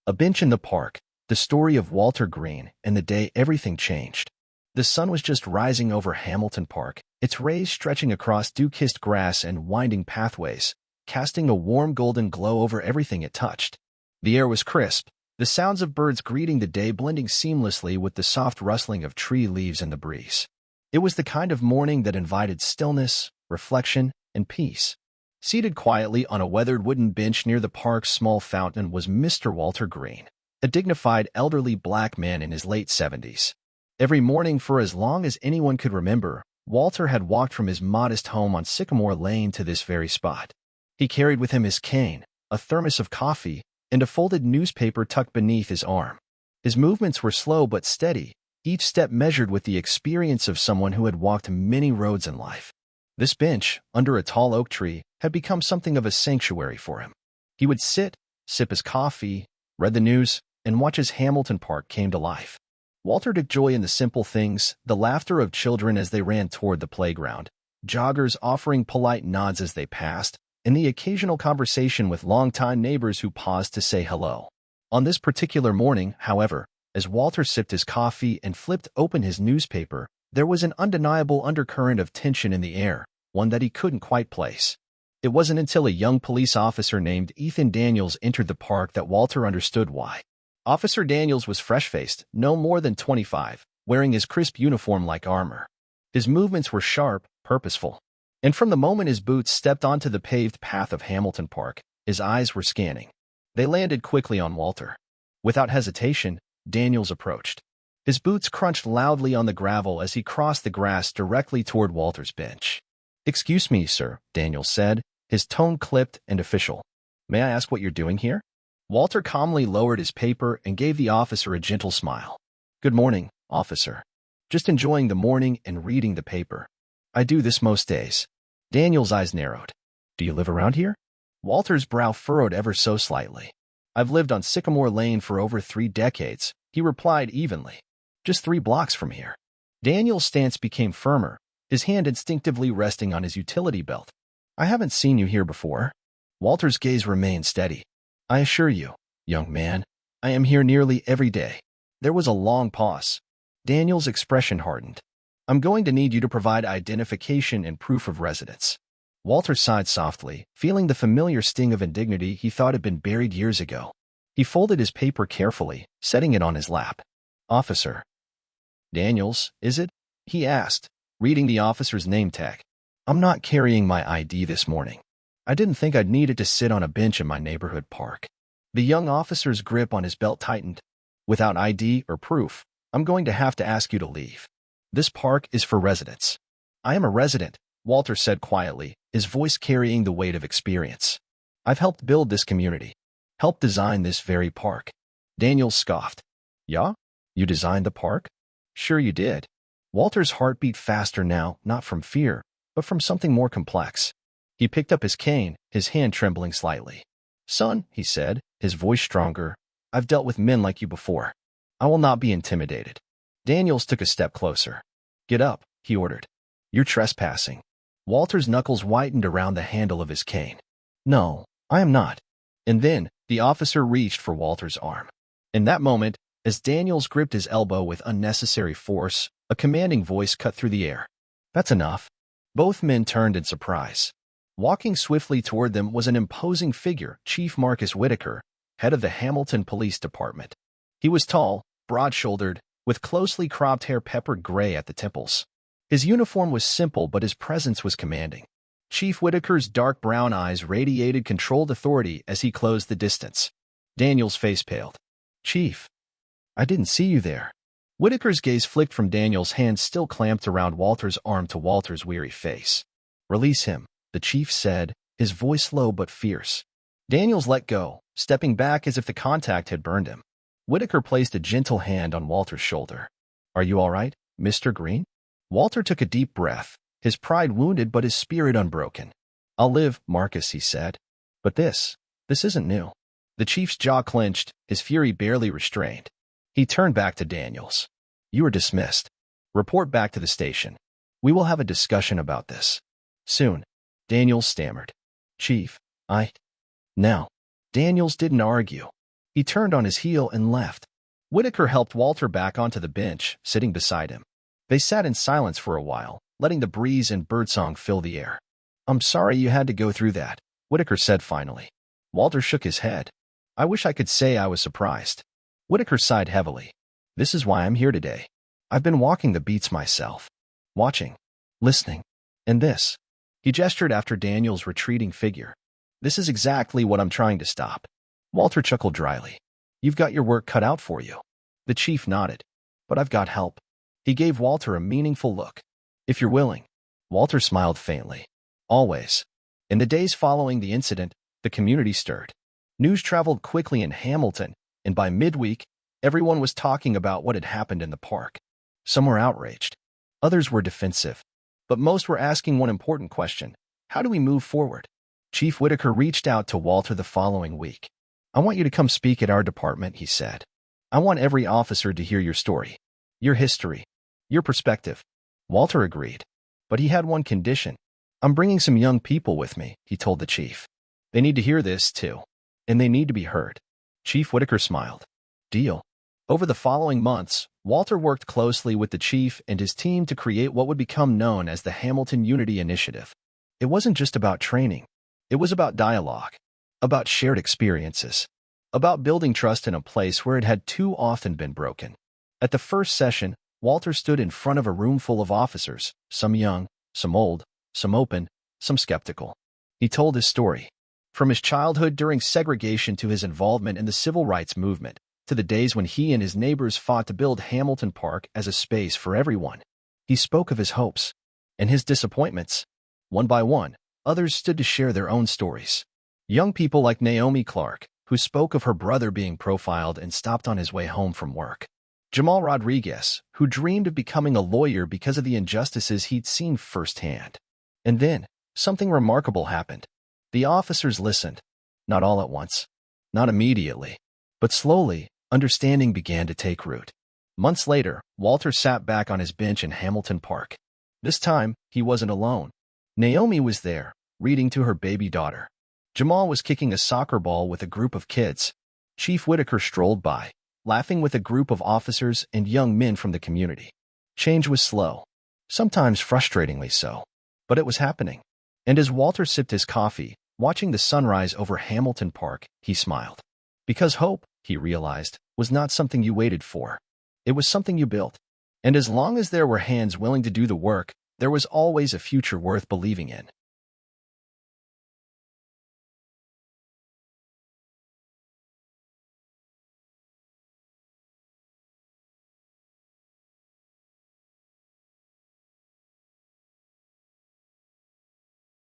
A bench in the park, the story of Walter Green and the day everything changed. The sun was just rising over Hamilton Park, its rays stretching across dew-kissed grass and winding pathways, casting a warm golden glow over everything it touched. The air was crisp, the sounds of birds greeting the day blending seamlessly with the soft rustling of tree leaves in the breeze. It was the kind of morning that invited stillness, reflection, and peace. Seated quietly on a weathered wooden bench near the park's small fountain was Mr. Walter Green, a dignified elderly black man in his late 70s. Every morning for as long as anyone could remember, Walter had walked from his modest home on Sycamore Lane to this very spot. He carried with him his cane, a thermos of coffee, and a folded newspaper tucked beneath his arm. His movements were slow but steady, each step measured with the experience of someone who had walked many roads in life. This bench, under a tall oak tree, had become something of a sanctuary for him. He would sit, sip his coffee, read the news, and watch as Hamilton Park came to life. Walter took joy in the simple things, the laughter of children as they ran toward the playground, joggers offering polite nods as they passed, and the occasional conversation with longtime neighbors who paused to say hello. On this particular morning, however, as Walter sipped his coffee and flipped open his newspaper, there was an undeniable undercurrent of tension in the air, one that he couldn't quite place. It wasn't until a young police officer named Ethan Daniels entered the park that Walter understood why. Officer Daniels was fresh-faced, no more than 25, wearing his crisp uniform like armor. His movements were sharp, purposeful. And from the moment his boots stepped onto the paved path of Hamilton Park, his eyes were scanning. They landed quickly on Walter. Without hesitation, Daniels approached. His boots crunched loudly on the gravel as he crossed the grass directly toward Walter's bench. "Excuse me, sir," Daniels said, his tone clipped and official. "May I ask what you're doing here?" Walter calmly lowered his paper and gave the officer a gentle smile. "Good morning, officer. Just enjoying the morning and reading the paper. I do this most days." Daniel's eyes narrowed. "Do you live around here?" Walter's brow furrowed ever so slightly. "I've lived on Sycamore Lane for over 3 decades," he replied evenly. "Just 3 blocks from here." Daniel's stance became firmer, his hand instinctively resting on his utility belt. "I haven't seen you here before." Walter's gaze remained steady. "I assure you, young man, I am here nearly every day." There was a long pause. Daniel's expression hardened. "I'm going to need you to provide identification and proof of residence." Walter sighed softly, feeling the familiar sting of indignity he thought had been buried years ago. He folded his paper carefully, setting it on his lap. "Officer Daniels, is it?" he asked, reading the officer's name tag. "I'm not carrying my ID this morning. I didn't think I'd need it to sit on a bench in my neighborhood park." The young officer's grip on his belt tightened. "Without ID or proof, I'm going to have to ask you to leave. This park is for residents." "I am a resident," Walter said quietly, his voice carrying the weight of experience. "I've helped build this community, helped design this very park." Daniels scoffed. "Yeah? You designed the park?" "Sure you did." Walter's heart beat faster now, not from fear, but from something more complex. He picked up his cane, his hand trembling slightly. "Son," he said, his voice stronger, "I've dealt with men like you before. I will not be intimidated." Daniels took a step closer. "Get up," he ordered. "You're trespassing." Walter's knuckles whitened around the handle of his cane. "No, I am not." And then, the officer reached for Walter's arm. In that moment, as Daniels gripped his elbow with unnecessary force, a commanding voice cut through the air. "That's enough." Both men turned in surprise. Walking swiftly toward them was an imposing figure, Chief Marcus Whitaker, head of the Hamilton Police Department. He was tall, broad-shouldered, with closely cropped hair peppered gray at the temples. His uniform was simple, but his presence was commanding. Chief Whitaker's dark brown eyes radiated controlled authority as he closed the distance. Daniel's face paled. "Chief, I didn't see you there." Whitaker's gaze flicked from Daniel's hand still clamped around Walter's arm to Walter's weary face. "Release him," the chief said, his voice low but fierce. Daniels let go, stepping back as if the contact had burned him. Whitaker placed a gentle hand on Walter's shoulder. "Are you all right, Mr. Green?" Walter took a deep breath, his pride wounded but his spirit unbroken. "I'll live, Marcus," he said. "But this isn't new." The chief's jaw clenched, his fury barely restrained. He turned back to Daniels. "You are dismissed. Report back to the station. We will have a discussion about this soon." Daniels stammered. "Chief, Now." Daniels didn't argue. He turned on his heel and left. Whitaker helped Walter back onto the bench, sitting beside him. They sat in silence for a while, letting the breeze and birdsong fill the air. "I'm sorry you had to go through that," Whitaker said finally. Walter shook his head. "I wish I could say I was surprised." Whitaker sighed heavily. "This is why I'm here today. I've been walking the beats myself. Watching. Listening. And this." He gestured after Daniel's retreating figure. "This is exactly what I'm trying to stop." Walter chuckled dryly. "You've got your work cut out for you." The chief nodded. "But I've got help." He gave Walter a meaningful look. "If you're willing." Walter smiled faintly. "Always." In the days following the incident, the community stirred. News traveled quickly in Hamilton, and by midweek, everyone was talking about what had happened in the park. Some were outraged. Others were defensive. But most were asking one important question: how do we move forward? Chief Whitaker reached out to Walter the following week. "I want you to come speak at our department," he said. "I want every officer to hear your story, your history, your perspective." Walter agreed. But he had one condition. "I'm bringing some young people with me," he told the chief. "They need to hear this, too. And they need to be heard." Chief Whitaker smiled. "Deal." Over the following months, Walter worked closely with the chief and his team to create what would become known as the Hamilton Unity Initiative. It wasn't just about training. It was about dialogue, about shared experiences, about building trust in a place where it had too often been broken. At the first session, Walter stood in front of a room full of officers, some young, some old, some open, some skeptical. He told his story. From his childhood during segregation to his involvement in the civil rights movement, to the days when he and his neighbors fought to build Hamilton Park as a space for everyone. He spoke of his hopes and his disappointments. One by one, others stood to share their own stories. Young people like Naomi Clark, who spoke of her brother being profiled and stopped on his way home from work. Jamal Rodriguez, who dreamed of becoming a lawyer because of the injustices he'd seen firsthand. And then, something remarkable happened. The officers listened. Not all at once. Not immediately. But slowly, understanding began to take root. Months later, Walter sat back on his bench in Hamilton Park. This time, he wasn't alone. Naomi was there, reading to her baby daughter. Jamal was kicking a soccer ball with a group of kids. Chief Whitaker strolled by, laughing with a group of officers and young men from the community. Change was slow, sometimes frustratingly so, but it was happening. And as Walter sipped his coffee, watching the sunrise over Hamilton Park, he smiled. Because hope, he realized, was not something you waited for. It was something you built. And as long as there were hands willing to do the work, there was always a future worth believing in.